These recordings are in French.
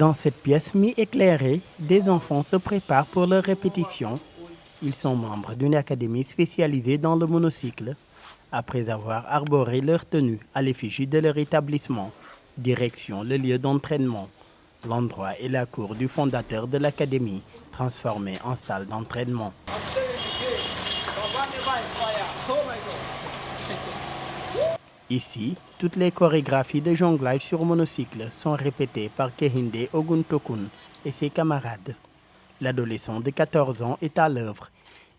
Dans cette pièce mi-éclairée, des enfants se préparent pour leur répétition. Ils sont membres d'une académie spécialisée dans le monocycle. Après avoir arboré leur tenue à l'effigie de leur établissement, direction le lieu d'entraînement. L'endroit est la cour du fondateur de l'académie, transformée en salle d'entraînement. Ici, toutes les chorégraphies de jonglage sur monocycle sont répétées par Kehinde Oguntokun et ses camarades. L'adolescent de 14 ans est à l'œuvre.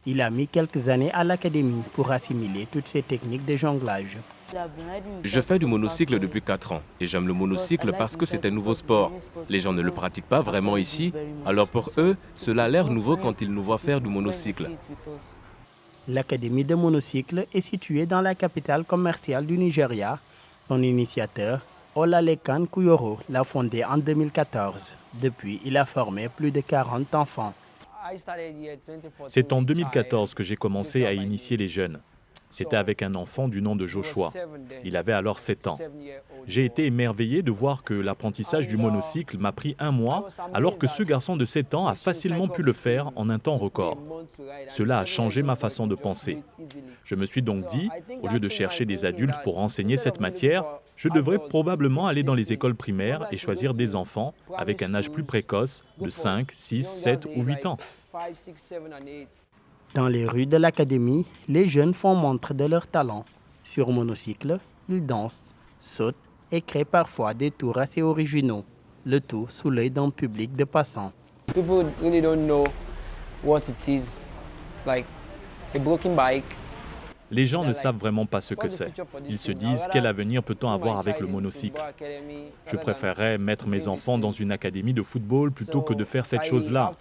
Il a mis quelques années à l'académie pour assimiler toutes ces techniques de jonglage. Je fais du monocycle depuis 4 ans et j'aime le monocycle parce que c'est un nouveau sport. Les gens ne le pratiquent pas vraiment ici, alors pour eux, cela a l'air nouveau quand ils nous voient faire du monocycle. L'académie de monocycle est située dans la capitale commerciale du Nigeria. Son initiateur, Olalekan Kuyoro, l'a fondée en 2014. Depuis, il a formé plus de 40 enfants. C'est en 2014 que j'ai commencé à initier les jeunes. C'était avec un enfant du nom de Joshua. Il avait alors 7 ans. J'ai été émerveillé de voir que l'apprentissage du monocycle m'a pris 1 mois, alors que ce garçon de 7 ans a facilement pu le faire en un temps record. Cela a changé ma façon de penser. Je me suis donc dit, au lieu de chercher des adultes pour enseigner cette matière, je devrais probablement aller dans les écoles primaires et choisir des enfants avec un âge plus précoce de 5, 6, 7 ou 8 ans. Dans les rues de l'académie, les jeunes font montre de leur talent. Sur monocycle, ils dansent, sautent et créent parfois des tours assez originaux, le tout sous l'œil d'un public de passants. People really don't know what it is, like a broken bike. Les gens ne savent vraiment pas ce que c'est. Ils se disent, quel avenir peut-on avoir avec le monocycle? Je préférerais mettre mes enfants dans une académie de football plutôt que de faire cette chose-là.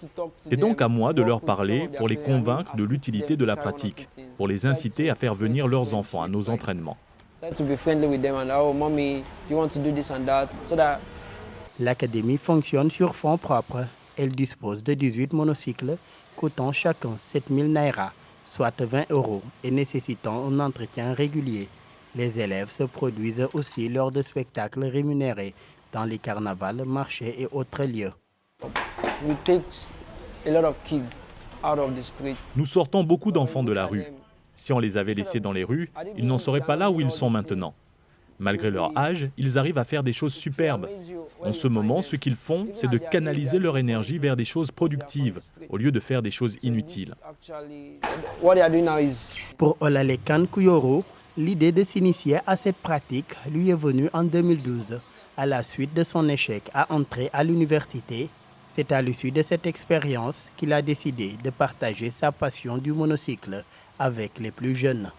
C'est donc à moi de leur parler pour les convaincre de l'utilité de la pratique, pour les inciter à faire venir leurs enfants à nos entraînements. L'académie fonctionne sur fonds propres. Elle dispose de 18 monocycles, coûtant chacun 7 000 naira, soit 20 € et nécessitant un entretien régulier. Les élèves se produisent aussi lors de spectacles rémunérés dans les carnavals, marchés et autres lieux. Nous sortons beaucoup d'enfants de la rue. Si on les avait laissés dans les rues, ils n'en seraient pas là où ils sont maintenant. Malgré leur âge, ils arrivent à faire des choses superbes. En ce moment, ce qu'ils font, c'est de canaliser leur énergie vers des choses productives, au lieu de faire des choses inutiles. Pour Olalekan Kuyoro, l'idée de s'initier à cette pratique lui est venue en 2012, à la suite de son échec à entrer à l'université. C'est à l'issue de cette expérience qu'il a décidé de partager sa passion du monocycle avec les plus jeunes.